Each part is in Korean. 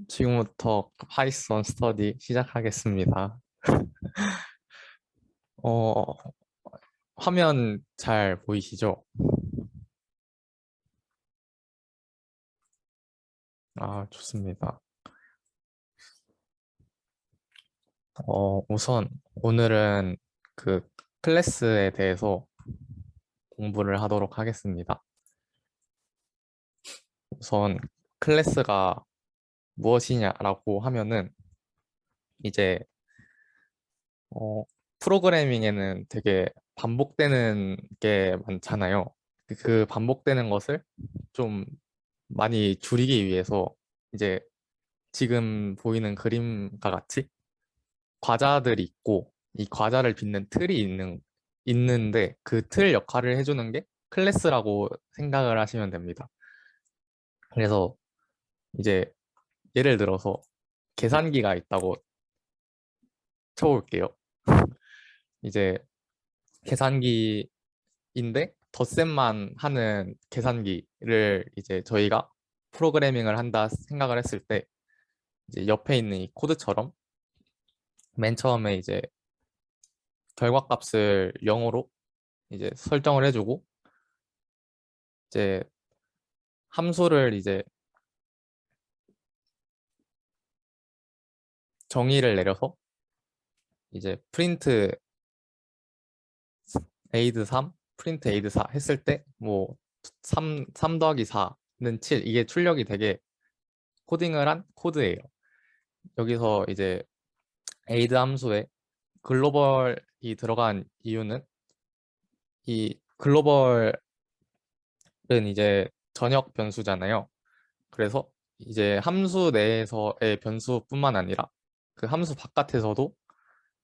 지금부터 파이썬 스터디 시작하겠습니다. 어, 화면 잘 보이시죠? 아, 좋습니다. 우선 오늘은 그 클래스에 대해서 공부를 하도록 하겠습니다. 우선 클래스가 무엇이냐라고 하면은 이제 어, 프로그래밍에는 되게 반복되는 게 많잖아요. 그 반복되는 것을 좀 많이 줄이기 위해서 이제 지금 보이는 그림과 같이 과자들이 있고 이 과자를 빚는 틀이 있는데 그 틀 역할을 해주는 게 클래스라고 생각을 하시면 됩니다. 그래서 이제 예를 들어서 계산기가 있다고 쳐볼게요. 이제 계산기인데 덧셈만 하는 계산기를 이제 저희가 프로그래밍을 한다 생각을 했을 때 이제 옆에 있는 이 코드처럼 맨 처음에 이제 결과값을 0으로 이제 설정을 해주고 이제 함수를 이제 정의를 내려서 이제 프린트 에이드 3, 프린트 에이드 4 했을 때 뭐 3 더하기 4는 7 이게 출력이 되게 코딩을 한 코드예요. 여기서 이제 에이드 함수에 글로벌이 들어간 이유는 이 글로벌은 이제 전역 변수잖아요. 그래서 이제 함수 내에서의 변수뿐만 아니라 그 함수 바깥에서도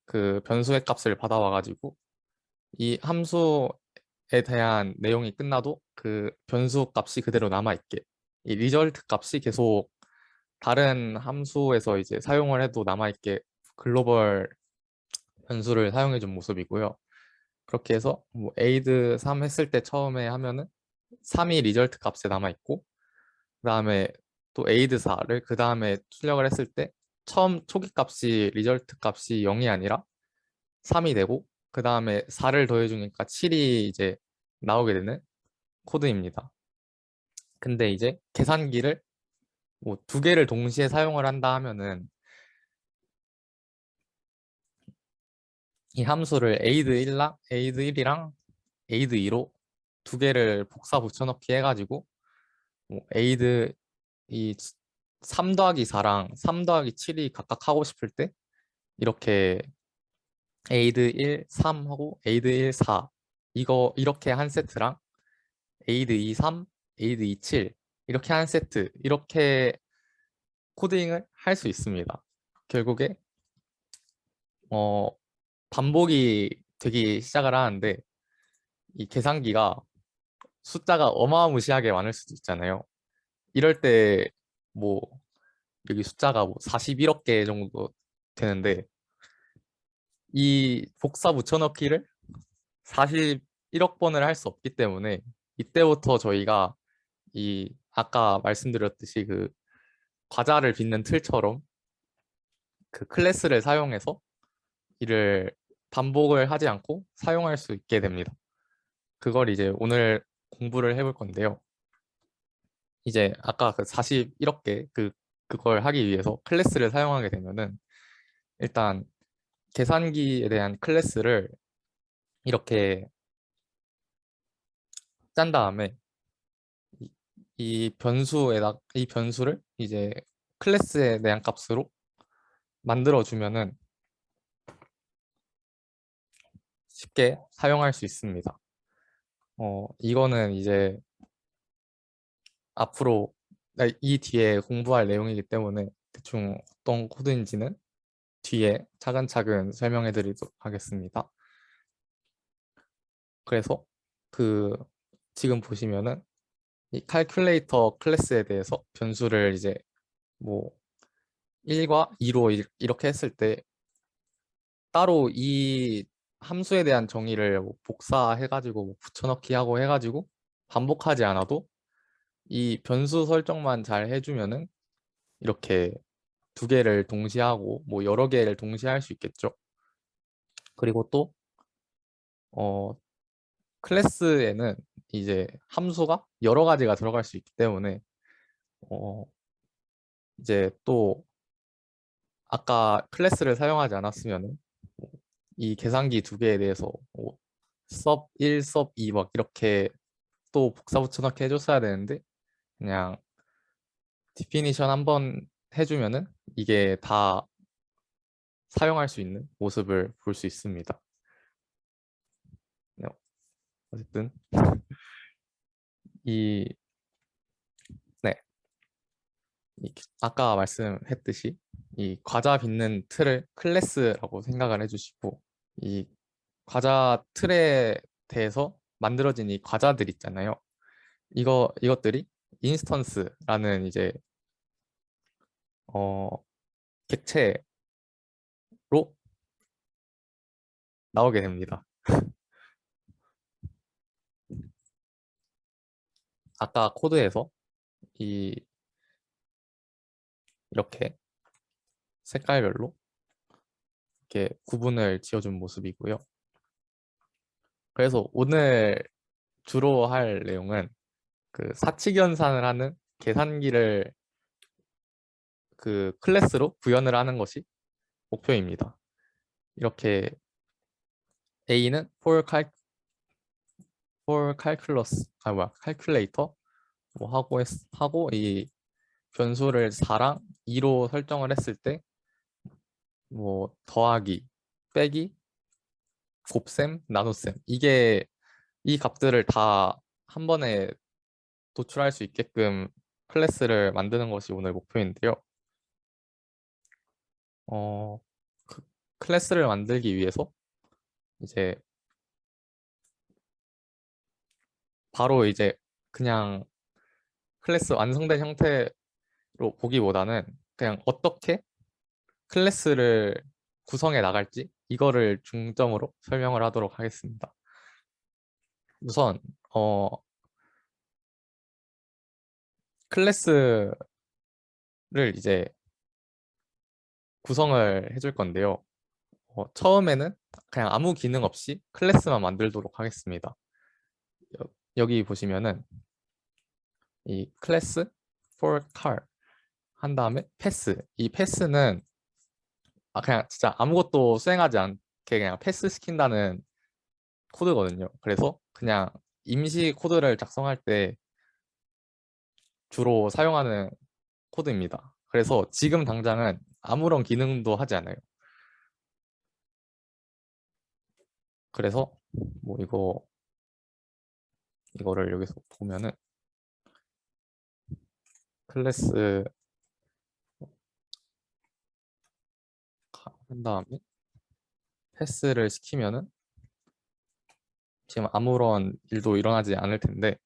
그 변수의 값을 받아와가지고 이 함수에 대한 내용이 끝나도 그 변수 값이 그대로 남아있게 이 리절트 값이 계속 다른 함수에서 이제 사용을 해도 남아있게 글로벌 변수를 사용해준 모습이고요. 그렇게 해서 뭐 에이드 3 했을 때 처음에 하면은 3이 리절트 값에 남아있고 그 다음에 또 에이드 4를 그 다음에 출력을 했을 때 처음 초기 값이 리절트 값이 0이 아니라 3이 되고 그 다음에 4를 더해주니까 7이 이제 나오게 되는 코드입니다. 근데 이제 계산기를 뭐 두 개를 동시에 사용을 한다 하면은 이 함수를 에이드 1이랑 에이드 2로 두 개를 복사 붙여넣기 해가지고 뭐 에이드 이 3 더하기 4랑 3 더하기 7이 각각 하고 싶을 때 이렇게 에이드 1, 3 하고 에이드 1, 4 이거 이렇게 한 세트랑 에이드 2, 3, 에이드 2, 7 이렇게 한 세트 이렇게 코딩을 할 수 있습니다. 결국에 어, 반복이 되기 시작을 하는데 이 계산기가 숫자가 어마무시하게 많을 수도 있잖아요. 이럴 때 뭐 여기 숫자가 뭐 41억 개 정도 되는데 이 복사 붙여넣기를 41억 번을 할 수 없기 때문에 이때부터 저희가 이 아까 말씀드렸듯이 그 과자를 빚는 틀처럼 그 클래스를 사용해서 이를 반복을 하지 않고 사용할 수 있게 됩니다. 그걸 이제 오늘 공부를 해볼 건데요. 이제 아까 그 41억 개 그걸 하기 위해서 클래스를 사용하게 되면은 일단 계산기에 대한 클래스를 이렇게 짠 다음에 이, 이 변수를 이제 클래스에 대한 값으로 만들어 주면은 쉽게 사용할 수 있습니다. 이거는 이제 앞으로 이 뒤에 공부할 내용이기 때문에 대충 어떤 코드인지는 뒤에 차근차근 설명해 드리도록 하겠습니다. 그래서 그 지금 보시면은 이 칼큘레이터 클래스에 대해서 변수를 이제 뭐 1과 2로 이렇게 했을 때 따로 이 함수에 대한 정의를 뭐 복사해가지고 뭐 붙여넣기 하고 해가지고 반복하지 않아도 이 변수 설정만 잘 해주면은 이렇게 두 개를 동시에 하고 뭐 여러 개를 동시에 할 수 있겠죠. 그리고 또 클래스에는 이제 함수가 여러 가지가 들어갈 수 있기 때문에 어, 이제 또 아까 클래스를 사용하지 않았으면은 이 계산기 두 개에 대해서 섭 1, 섭 2 막 이렇게 또 복사 붙여넣기 해줬어야 되는데 그냥 디피니션 한번 해주면은 이게 다 사용할 수 있는 모습을 볼 수 있습니다. 네, 어쨌든 이 네, 아까 말씀했듯이 이 과자 빚는 틀을 클래스라고 생각을 해주시고 이 과자 틀에 대해서 만들어진 이 과자들 있잖아요. 이것들이 인스턴스라는 이제 어, 객체로 나오게 됩니다. 아까 코드에서 이 이렇게 색깔별로 이렇게 구분을 지어준 모습이고요. 그래서 오늘 주로 할 내용은 그 사칙연산을 하는 계산기를 그 클래스로 구현을 하는 것이 목표입니다. 이렇게 A는 for calculus, calculator 뭐 하고 이 변수를 4랑 2로 설정을 했을 때 뭐 더하기, 빼기, 곱셈, 나눗셈 이게 이 값들을 다 한 번에 도출할 수 있게끔 클래스를 만드는 것이 오늘 목표인데요. 어, 그 클래스를 만들기 위해서 이제 바로 이제 그냥 클래스 완성된 형태로 보기보다는 그냥 어떻게 클래스를 구성해 나갈지 이거를 중점으로 설명을 하도록 하겠습니다. 우선 클래스를 이제 구성을 해줄 건데요. 처음에는 그냥 아무 기능 없이 클래스만 만들도록 하겠습니다. 여기 보시면은 이 클래스 for car 한 다음에 패스. 이 패스는 그냥 진짜 아무것도 수행하지 않게 그냥 패스 시킨다는 코드거든요. 그래서 그냥 임시 코드를 작성할 때 주로 사용하는 코드입니다. 그래서 지금 당장은 아무런 기능도 하지 않아요. 그래서 뭐 이거를 여기서 보면은 클래스 한 다음에 패스를 시키면은 지금 아무런 일도 일어나지 않을 텐데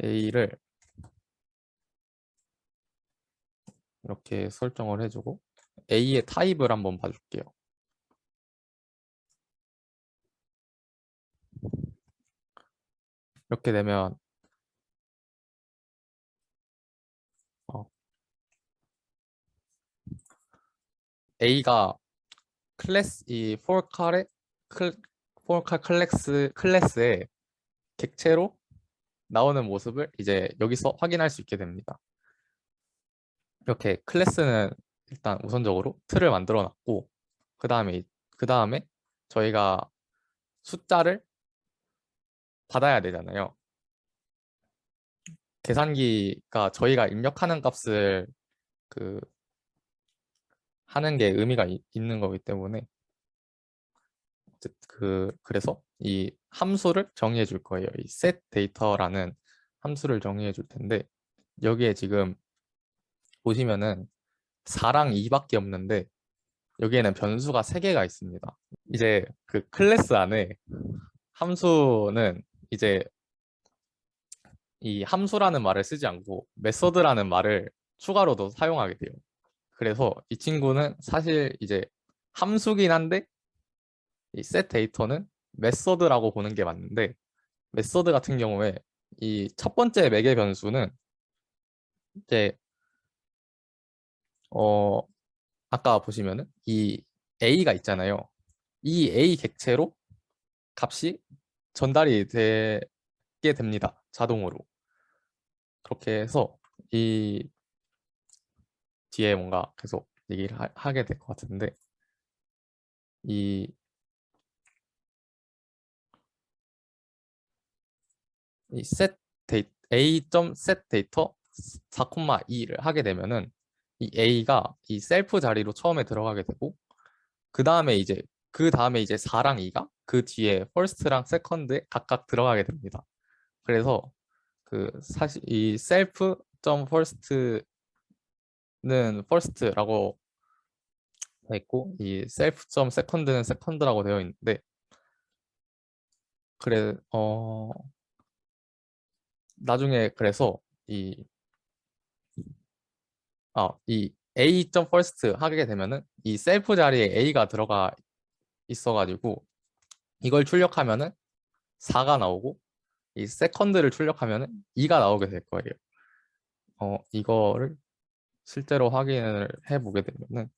A를 이렇게 설정을 해주고 A의 타입을 한번 봐줄게요. 이렇게 되면 어, A가 클래스 이 forCal의 forCal 클래스의 객체로 나오는 모습을 이제 여기서 확인할 수 있게 됩니다. 이렇게 클래스는 일단 우선적으로 틀을 만들어 놨고 그 다음에 저희가 숫자를 받아야 되잖아요. 계산기가 저희가 입력하는 값을 그 하는 게 의미가 있는 거기 때문에 그래서 이 함수를 정의해 줄 거예요. 이 set data라는 함수를 정의해 줄 텐데 여기에 지금 보시면은 4랑 2밖에 없는데 여기에는 변수가 3개가 있습니다. 이제 그 클래스 안에 함수는 이제 이 함수라는 말을 쓰지 않고 메서드라는 말을 추가로도 사용하게 돼요. 그래서 이 친구는 사실 이제 함수긴 한데 이 set 데이터는 메서드라고 보는 게 맞는데 메서드 같은 경우에 이 첫 번째 매개 변수는 이제 어, 아까 보시면은 이 A가 있잖아요. 이 A 객체로 값이 전달이 되게 됩니다. 자동으로. 그렇게 해서 이 뒤에 뭔가 계속 얘기를 하게 될 것 같은데 이, 이 set 데이터 A.set 데이터 4,2를 하게 되면은 이 A가 이 셀프 자리로 처음에 들어가게 되고 그 다음에 이제 4랑 2가 그 뒤에 first랑 second에 각각 들어가게 됩니다. 그래서 그 사실 이 self.first는 first라고 되어 있고 이 self.second는 second라고 되어 있는데 그래 나중에 그래서 이 이 A.first 하게 되면은 이 셀프 자리에 A가 들어가 있어가지고 이걸 출력하면은 4가 나오고 이 세컨드를 출력하면은 2가 나오게 될 거예요. 이거를 실제로 확인을 해보게 되면은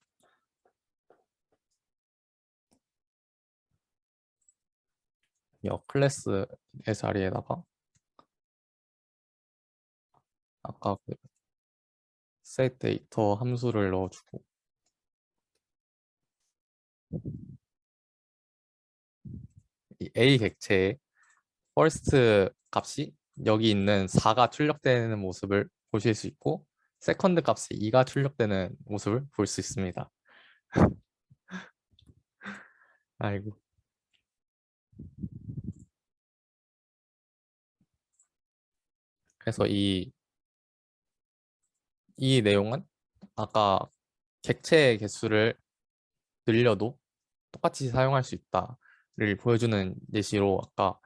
이 클래스의 자리에다가 아까 그 set 데이터 함수를 넣어주고 이 A 객체의 first 값이 여기 있는 4가 출력되는 모습을 보실 수 있고 second 값이 2가 출력되는 모습을 볼 수 있습니다. 아이고. 그래서 이 내용은 아까 객체 개수를 늘려도 똑같이 사용할 수 있다를 보여주는 예시로 아까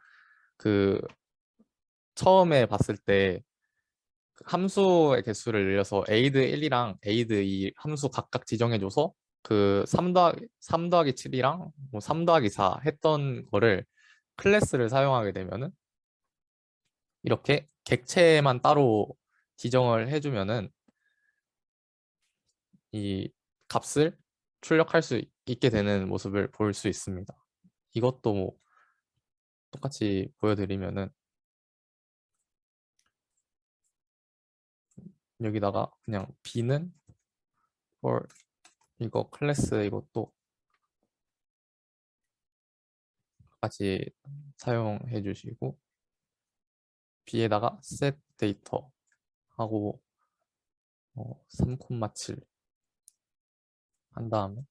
그 처음에 봤을 때 함수의 개수를 늘려서 aid 1이랑 aid 2 함수 각각 지정해줘서 그 3 더하기 7이랑 뭐 3 더하기 4 했던 거를 클래스를 사용하게 되면은 이렇게 객체만 따로 지정을 해주면은 이 값을 출력할 수 있게 되는 모습을 볼 수 있습니다. 이것도 뭐 똑같이 보여드리면은 여기다가 그냥 b는 for 이거 클래스 이것도 같이 사용해 주시고 b에다가 set 데이터 하고 3,7 한 다음에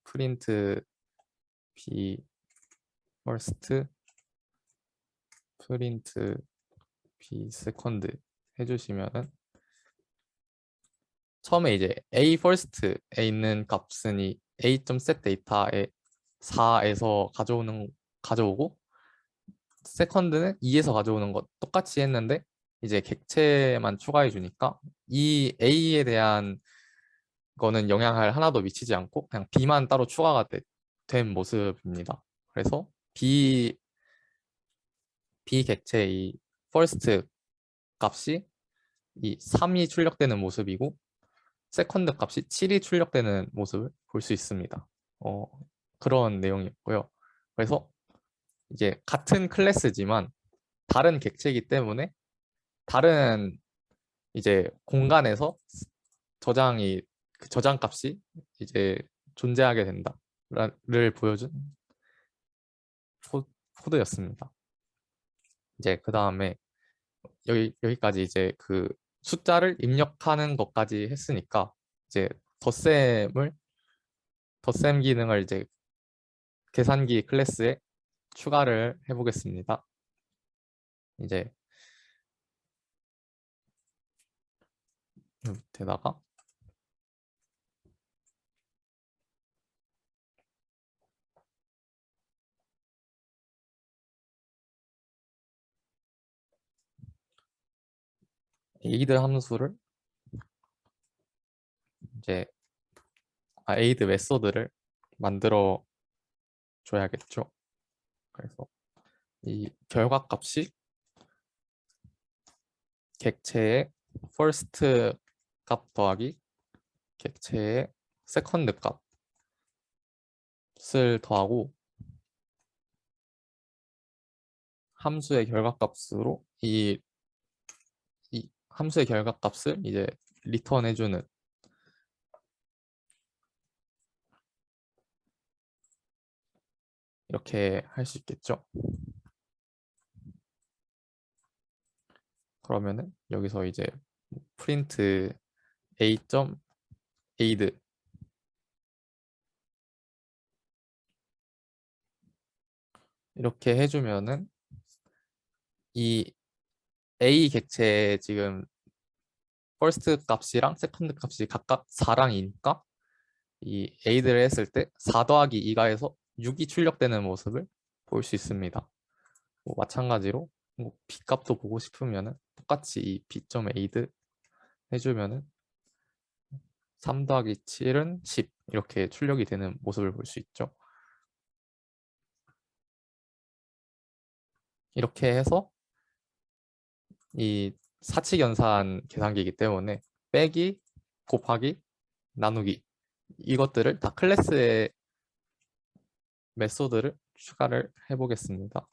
print b first print b second 해주시면은 처음에 이제 a first에 있는 값은 이 a.set 데이터에 4에서 가져오고 세컨드는 2에서 가져오는 것 똑같이 했는데 이제 객체만 추가해 주니까 이 A에 대한 거는 영향을 하나도 미치지 않고 그냥 B만 따로 추가가 된 모습입니다. 그래서 B 객체의 이 first 값이 이 3이 출력되는 모습이고 세컨드 값이 7이 출력되는 모습을 볼 수 있습니다. 어, 그런 내용이었고요. 그래서 이게 같은 클래스지만 다른 객체이기 때문에 다른 이제 공간에서 저장이 그 저장 값이 이제 존재하게 된다를 보여준 코드였습니다. 이제 그 다음에 여기까지 이제 그 숫자를 입력하는 것까지 했으니까 이제 덧셈을 덧셈 기능을 이제 계산기 클래스에 추가를 해보겠습니다. 이제 밑에다가 aid 함수를 이제 aid 메소드를 만들어 줘야겠죠. 그래서 이 결과값이 객체의 first 값 더하기 객체의 세컨드 값을 더하고 함수의 결과값으로 이 함수의 결과값을 이제 리턴해주는, 이렇게 할 수 있겠죠. 그러면은 여기서 이제 프린트 a.aid 이렇게 해주면은 이 a 객체의 지금 퍼스트 값이랑 세컨드 값이 각각 4랑 2니까 이 aid를 했을 때 4 더하기 2가 해서 6이 출력되는 모습을 볼 수 있습니다. 뭐 마찬가지로 뭐 b 값도 보고 싶으면은 똑같이 이 b.aid 해주면은 3 더하기 7은 10 이렇게 출력이 되는 모습을 볼 수 있죠. 이렇게 해서 이 사칙연산 계산기이기 때문에 빼기, 곱하기, 나누기 이것들을 다 클래스의 메소드를 추가를 해보겠습니다.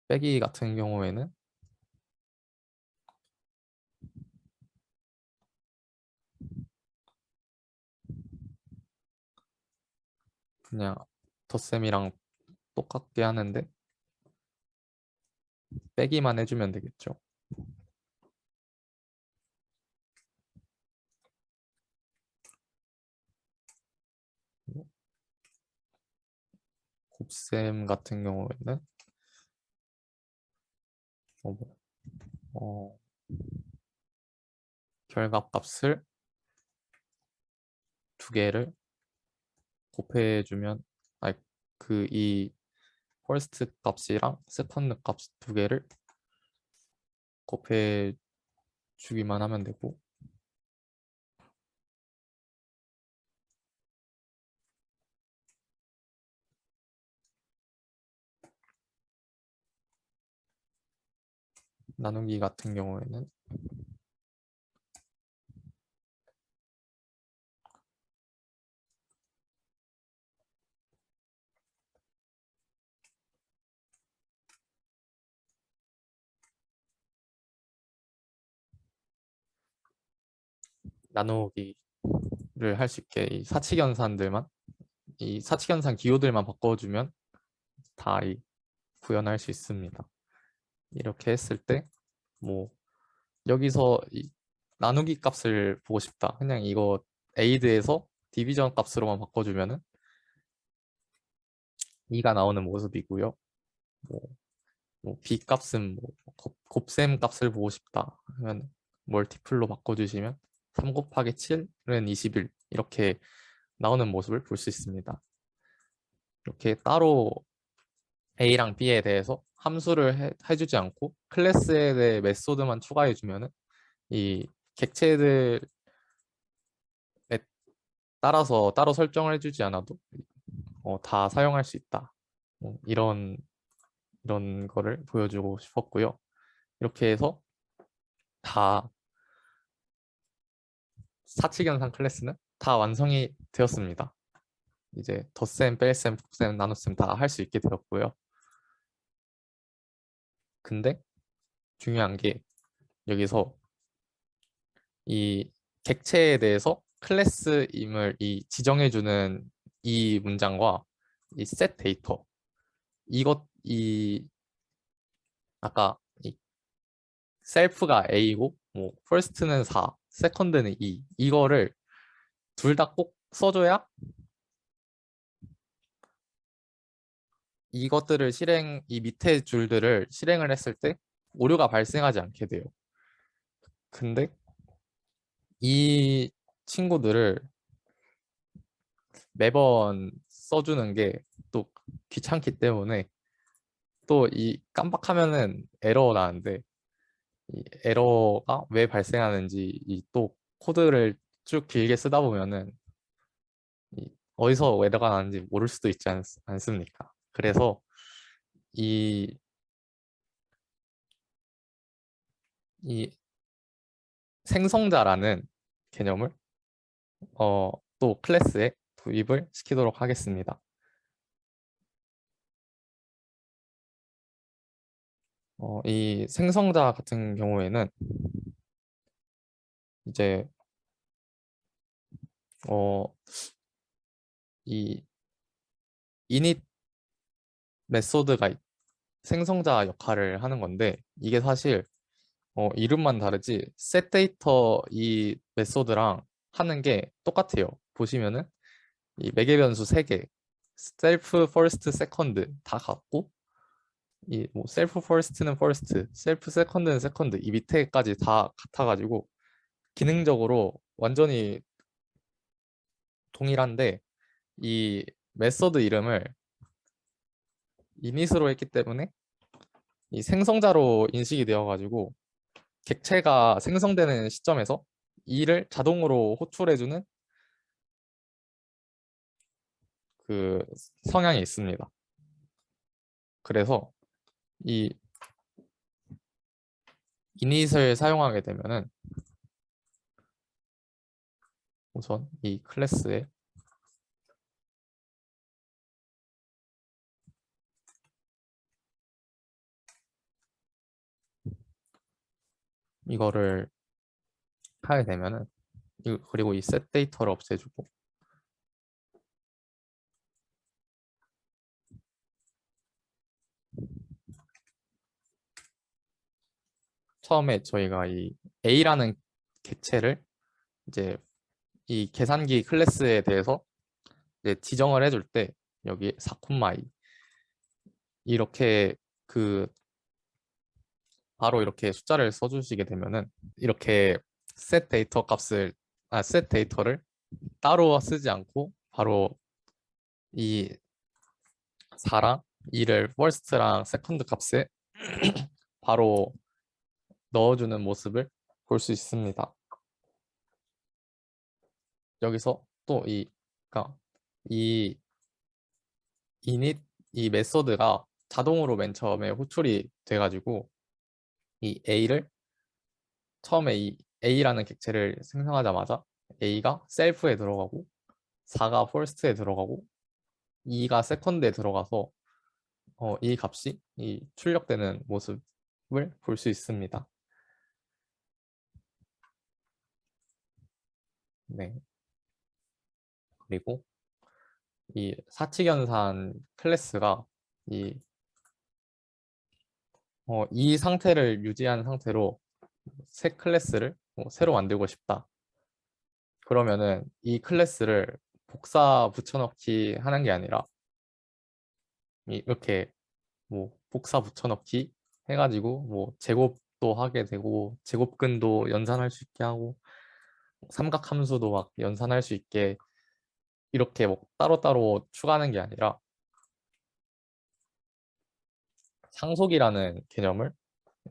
빼기 같은 경우에는 그냥 덧셈이랑 똑같게 하는데 빼기만 해주면 되겠죠. 곱셈 같은 경우에는 어, 결과값을 두 개를 곱해주면 아니 그이 퍼스트 값이랑 세컨드 값 두 개를 곱해 주기만 하면 되고 나누기 같은 경우에는 나누기를 할 수 있게 이 사칙연산 기호들만 바꿔주면 다 구현할 수 있습니다. 이렇게 했을 때 뭐 여기서 이 나누기 값을 보고 싶다. 그냥 이거 에이드에서 디비전 값으로만 바꿔주면은 2가 나오는 모습이고요. 뭐, 뭐 b 값은 뭐 곱셈 값을 보고 싶다. 하면 멀티플로 바꿔주시면 3 곱하기 7은 21 이렇게 나오는 모습을 볼 수 있습니다. 이렇게 따로 A랑 B에 대해서 함수를 해주지 않고 클래스에 대해 메소드만 추가해주면은 이 객체들에 따라서 따로 설정을 해주지 않아도 다 사용할 수 있다. 이런 거를 보여주고 싶었고요. 이렇게 해서 다 사칙연산 클래스는 다 완성이 되었습니다. 이제 덧셈, 뺄셈, 곱셈, 나눗셈 다 할 수 있게 되었고요. 근데 중요한 게 여기서 이 객체에 대해서 클래스임을 지정해주는 이 문장과 이 set 데이터 이 아까 이 셀프가 A고 뭐 first는 4, second는 2 이거를 둘 다 꼭 써줘야 이 밑에 줄들을 실행을 했을 때 오류가 발생하지 않게 돼요. 근데 이 친구들을 매번 써주는 게 또 귀찮기 때문에 또 이 깜빡하면은 에러 나는데 이 에러가 왜 발생하는지 이 또 코드를 쭉 길게 쓰다 보면은 어디서 에러가 나는지 모를 수도 있지 않습니까? 그래서 이 이 생성자라는 개념을 또 클래스에 도입을 시키도록 하겠습니다. 이 생성자 같은 경우에는 이제 어, 이 init 메소드가 생성자 역할을 하는 건데 이게 사실 이름만 다르지 setData 이 메소드랑 하는 게 똑같아요. 보시면은 이 매개 변수 3개 self, first, second 다 같고 이 뭐 self first는 first, self second는 second 이 밑에까지 다 같아가지고 기능적으로 완전히 동일한데 이 메소드 이름을 init으로 했기 때문에 이 생성자로 인식이 되어가지고 객체가 생성되는 시점에서 이를 자동으로 호출해주는 그 성향이 있습니다. 그래서 이 init을 사용하게 되면은 우선 이 클래스에 이거를 하게 되면은 그리고 이 set 데이터를 없애주고 처음에 저희가 이 A라는 객체를 이제 이 계산기 클래스에 대해서 이제 지정을 해줄 때 여기 4,2 이렇게 그 바로 이렇게 숫자를 써주시게 되면은 이렇게 set 데이터를 따로 쓰지 않고 바로 이 4랑 2를 first랑 second 값에 바로 넣어주는 모습을 볼 수 있습니다. 여기서 또 그러니까 이 init 이 메소드가 자동으로 맨 처음에 호출이 돼가지고 이 a를 처음에 이 a라는 객체를 생성하자마자 a가 셀프에 들어가고 4가 first에 들어가고 2가 second에 들어가서 이 값이 이 출력되는 모습을 볼 수 있습니다. 네. 그리고 이 사칙연산 클래스가 이 상태를 유지한 상태로 새 클래스를 새로 만들고 싶다. 그러면은 이 클래스를 복사 붙여넣기 하는 게 아니라 이렇게 뭐 복사 붙여넣기 해가지고 뭐 제곱도 하게 되고 제곱근도 연산할 수 있게 하고 삼각함수도 막 연산할 수 있게 이렇게 뭐 따로따로 추가하는 게 아니라 상속이라는 개념을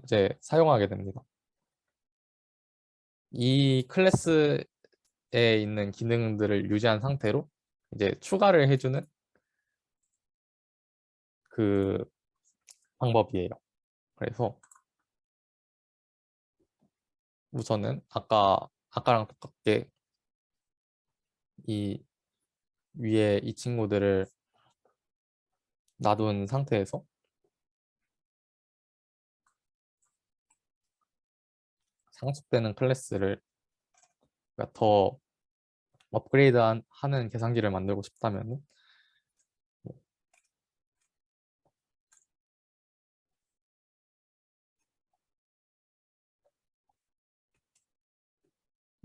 이제 사용하게 됩니다. 이 클래스에 있는 기능들을 유지한 상태로 이제 추가를 해주는 그 방법이에요. 그래서 우선은 아까랑 똑같게 이 위에 이 친구들을 놔둔 상태에서 상속되는 클래스를 그러니까 더 업그레이드 하는 계산기를 만들고 싶다면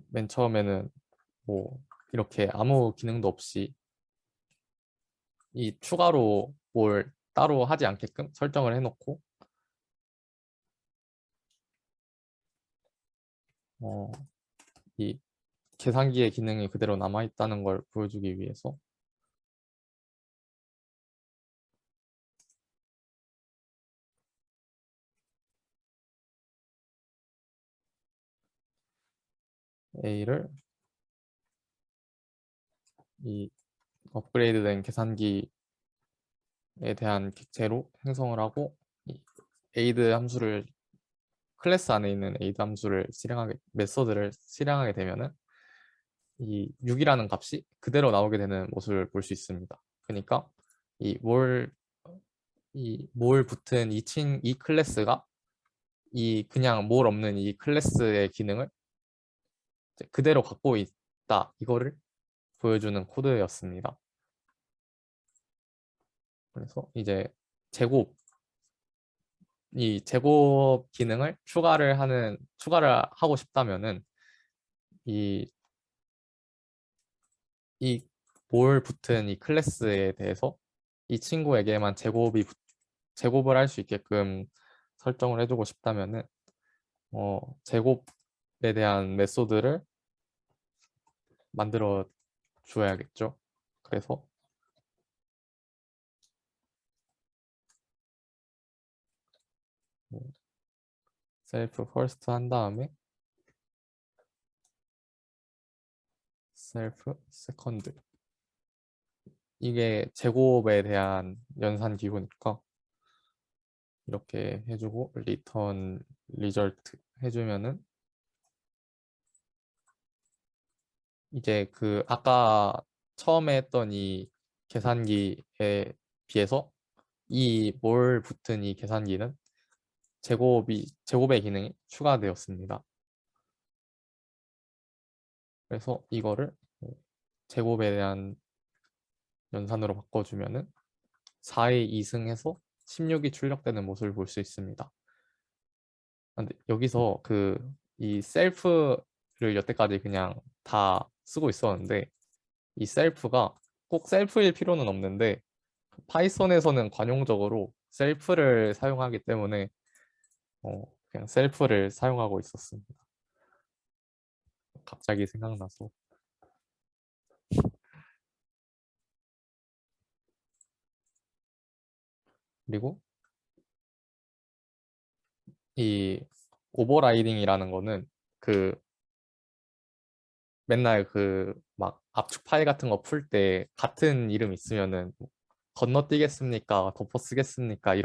맨 처음에는 뭐 이렇게 아무 기능도 없이 이 추가로 뭘 따로 하지 않게끔 설정을 해놓고 어, 이 계산기의 기능이 그대로 남아있다는 걸 보여주기 위해서 A를 이 업그레이드된 계산기에 대한 객체로 생성을 하고 이 aid 함수를 클래스 안에 있는 aid 함수를 메소드를 실행하게 되면은 이 6이라는 값이 그대로 나오게 되는 모습을 볼 수 있습니다. 그러니까 이 뭘 붙은 이 클래스가 이 그냥 뭘 없는 이 클래스의 기능을 이제 그대로 갖고 있다. 이거를 보여주는 코드였습니다. 그래서 이제 제곱 이 제곱 기능을 추가를 하고 싶다면은 이 이 뭘 붙은 이 클래스에 대해서 이 친구에게만 제곱을 할 수 있게끔 설정을 해주고 싶다면은 제곱에 대한 메소드를 만들어 줘야겠죠. 그래서 셀프 퍼스트 한 다음에 셀프 세컨드, 이게 제곱에 대한 연산 기호니까 이렇게 해주고 리턴 리절트 해주면은 이제 그 아까 처음에 했던 이 계산기에 비해서 이 뭘 붙은 이 계산기는 제곱의 기능이 추가되었습니다. 그래서 이거를 제곱에 대한 연산으로 바꿔주면은 4의 2승해서 16이 출력되는 모습을 볼 수 있습니다. 근데 여기서 이 셀프를 여태까지 그냥 다 쓰고 있었는데 이 셀프가 꼭 셀프일 필요는 없는데 파이썬에서는 관용적으로 셀프를 사용하기 때문에 그냥 셀프를 사용하고 있었습니다. 갑자기 생각나서. 그리고 이 오버라이딩이라는 거는 그 맨날 막 압축 파일 같은 거 풀 때 같은 이름 있으면은 뭐 건너뛰겠습니까? 덮어 쓰겠습니까?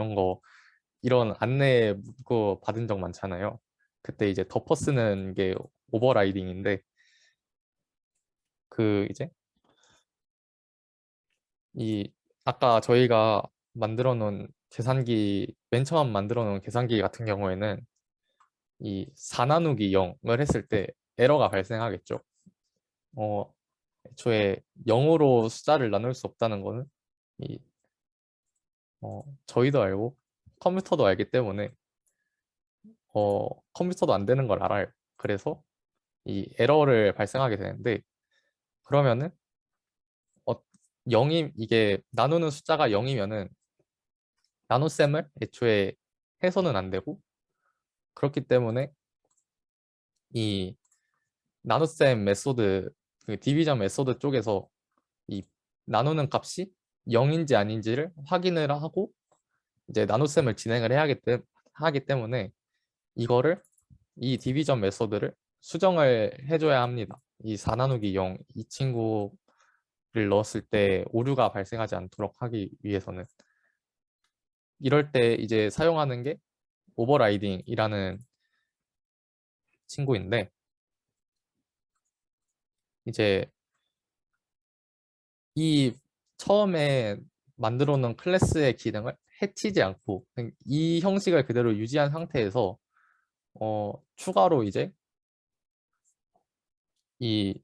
이런 안내 문구 받은 적 많잖아요. 그때 이제 덮어 쓰는 게 오버라이딩인데 이제 이 아까 저희가 맨 처음 만들어 놓은 계산기 같은 경우에는 이 4 나누기 0을 했을 때 에러가 발생하겠죠. 어, 애초에 0으로 숫자를 나눌 수 없다는 거는 이 저희도 알고 컴퓨터도 알기 때문에 컴퓨터도 안 되는 걸 알아요. 그래서 이 에러를 발생하게 되는데 그러면은 어, 이게 나누는 숫자가 0이면은 나눗셈을 애초에 해서는 안 되고 그렇기 때문에 이 나눗셈 메소드 디비전 메소드 쪽에서 이 나누는 값이 0인지 아닌지를 확인을 하고 이제 나눗셈을 진행을 하기 때문에 이거를 이 디비전 메소드를 수정을 해줘야 합니다. 이 4 나누기 0 이 친구를 넣었을 때 오류가 발생하지 않도록 하기 위해서는 이럴 때 이제 사용하는 게 오버라이딩이라는 친구인데 이제 이 처음에 만들어 놓은 클래스의 기능을 해치지 않고 이 형식을 그대로 유지한 상태에서 추가로 이제 이,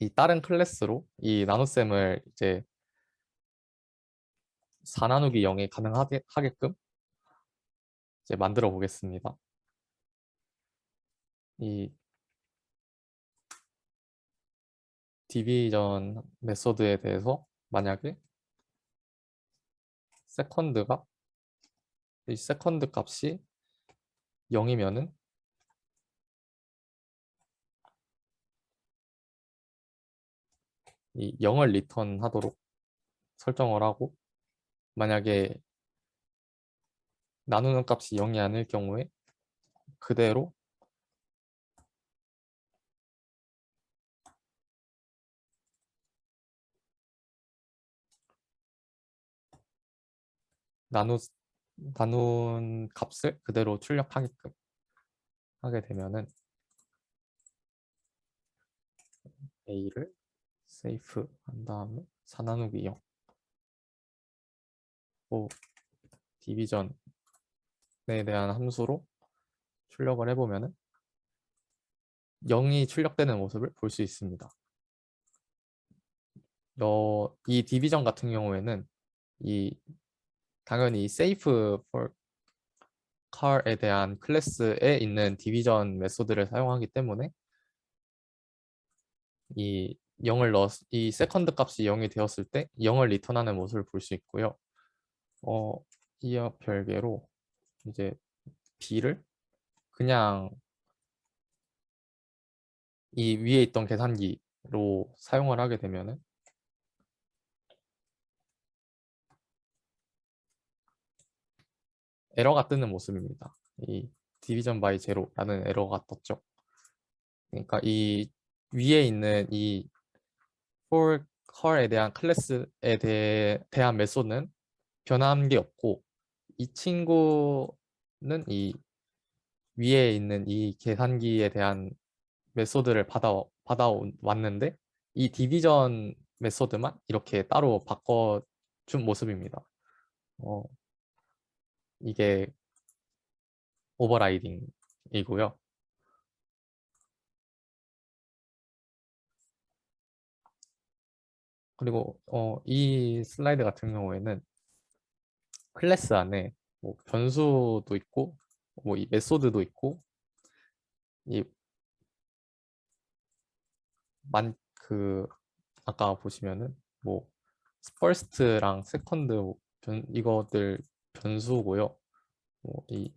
이 다른 클래스로 이 나눗셈을 이제 4 나누기 0이 가능하게끔 이제 만들어 보겠습니다. 이 디비전 메소드에 대해서 만약에 세컨드가 이 세컨드 값이 0이면은 이 0을 리턴하도록 설정을 하고 만약에 나누는 값이 0이 아닐 경우에 그대로 나눈 값을 그대로 출력하게끔 하게 되면은 a를 세이프 한 다음에 4 나누기 0 디비전에 대한 함수로 출력을 해보면은 0이 출력되는 모습을 볼 수 있습니다. 이 디비전 같은 경우에는 당연히 safe for car에 대한 클래스에 있는 디비전 메소드를 사용하기 때문에 이 세컨드 값이 0이 되었을 때 0을 리턴하는 모습을 볼 수 있고요. 이와 별개로 이제 b를 그냥 이 위에 있던 계산기로 사용을 하게 되면은 에러가 뜨는 모습입니다. 이 디비전 바이 제로라는 에러가 떴죠. 그러니까 이 위에 있는 이 for 컬에 대한 클래스에 대한 메소드는 변한 게 없고 이 친구는 이 위에 있는 이 계산기에 대한 메소드를 받아왔는데 이 디비전 메소드만 이렇게 따로 바꿔준 모습입니다. 어, 이게 오버라이딩이고요. 그리고 이 슬라이드 같은 경우에는 클래스 안에 뭐 변수도 있고 뭐 이 메소드도 있고 이 그 아까 보시면은 뭐 first랑 second 이것들 변수고요. 뭐이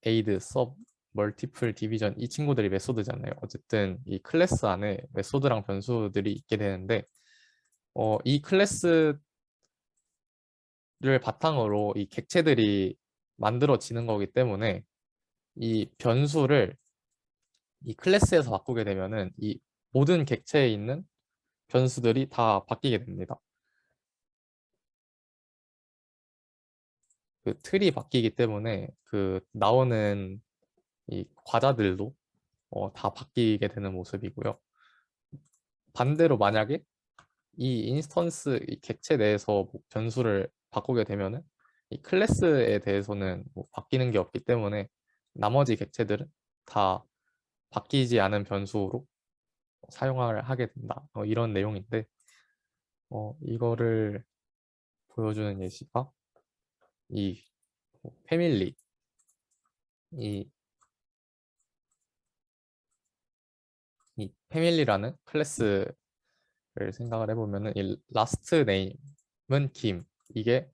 aid, sub, multiple, division 이 친구들이 메소드잖아요. 어쨌든 이 클래스 안에 메소드랑 변수들이 있게 되는데 이 클래스를 바탕으로 이 객체들이 만들어지는 거기 때문에 이 변수를 이 클래스에서 바꾸게 되면은 이 모든 객체에 있는 변수들이 다 바뀌게 됩니다. 그 틀이 바뀌기 때문에 그 나오는 이 과자들도 다 바뀌게 되는 모습이고요. 반대로 만약에 이 인스턴스 이 객체 내에서 뭐 변수를 바꾸게 되면은 이 클래스에 대해서는 뭐 바뀌는 게 없기 때문에 나머지 객체들은 다 바뀌지 않은 변수로 사용을 하게 된다. 이런 내용인데 이거를 보여주는 예시가 이 패밀리 이, 이 패밀리라는 클래스를 생각을 해보면은 이 라스트 네임은 김 이게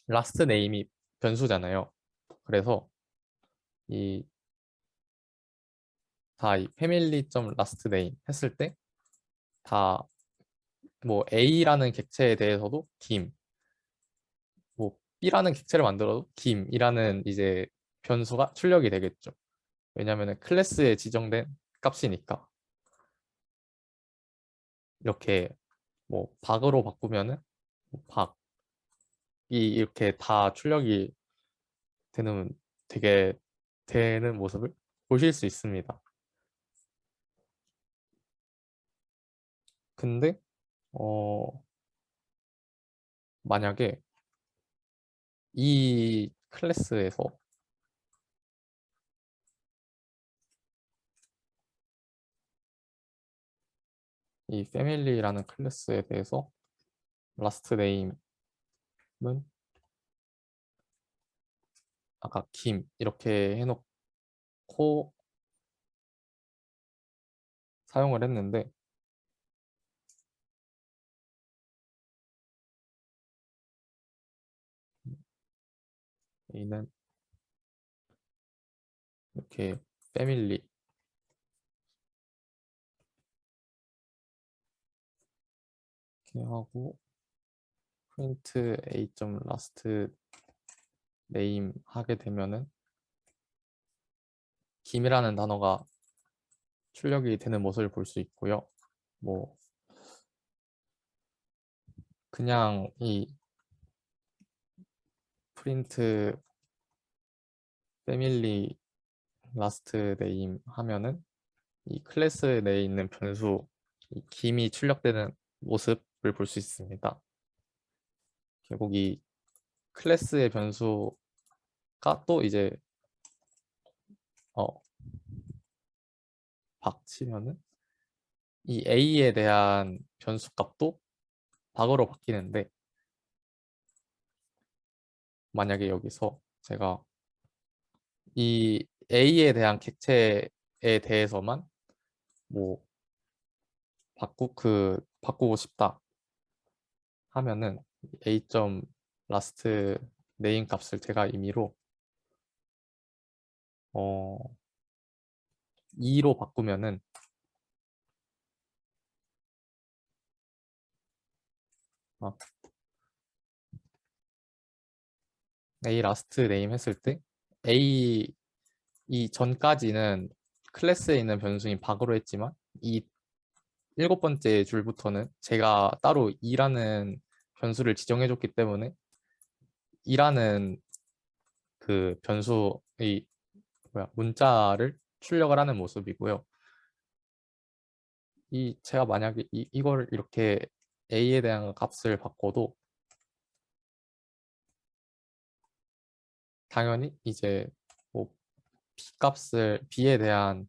라스트 네임이 변수잖아요. 그래서 이 다 이 패밀리 점 라스트 네임 했을 때 다 뭐 A라는 객체에 대해서도 김, 뭐 B라는 객체를 만들어도 김이라는 이제 변수가 출력이 되겠죠. 왜냐하면 클래스에 지정된 값이니까 이렇게 뭐 박으로 바꾸면은 박이 이렇게 다 출력이 되는 되게 되는 모습을 보실 수 있습니다. 근데 어 만약에 이 클래스에서 이 패밀리라는 클래스에 대해서 라스트 네임은 아까 김 이렇게 해놓고 사용을 했는데 이는 이렇게 패밀리 이렇게 하고 프린트 a.last name 하게 되면은 김이라는 단어가 출력이 되는 모습을 볼 수 있고요. 뭐 그냥 이 프린트 패밀리 라스트 네임 하면은 이 클래스 내에 있는 변수 이 김이 출력되는 모습을 볼 수 있습니다. 결국 이 클래스의 변수가 또 이제 박치면은 이 a에 대한 변수 값도 박으로 바뀌는데, 만약에 여기서 제가 이 a에 대한 객체에 대해서만 뭐 바꾸고 싶다 하면은 a. last 네임 값을 제가 임의로 2로 바꾸면은 아, a last name 했을 때 a 이 전까지는 클래스에 있는 변수인 박으로 했지만 이 7번째 줄부터는 제가 따로 2라는 변수를 지정해 줬기 때문에 2라는 그 변수의 문자를 출력을 하는 모습이고요. 제가 만약에 이걸 이렇게 a에 대한 값을 바꿔도 당연히 이제 뭐 b에 대한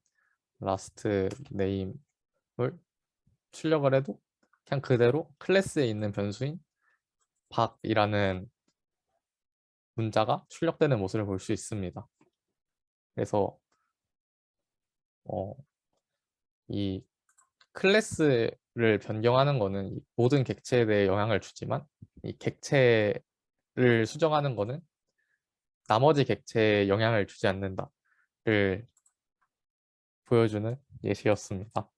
last name을 출력을 해도 그냥 그대로 클래스에 있는 변수인 박이라는 문자가 출력되는 모습을 볼 수 있습니다. 그래서 어, 이 클래스를 변경하는 거는 이 모든 객체에 대해 영향을 주지만 이 객체를 수정하는 거는 나머지 객체에 영향을 주지 않는다를 보여주는 예시였습니다.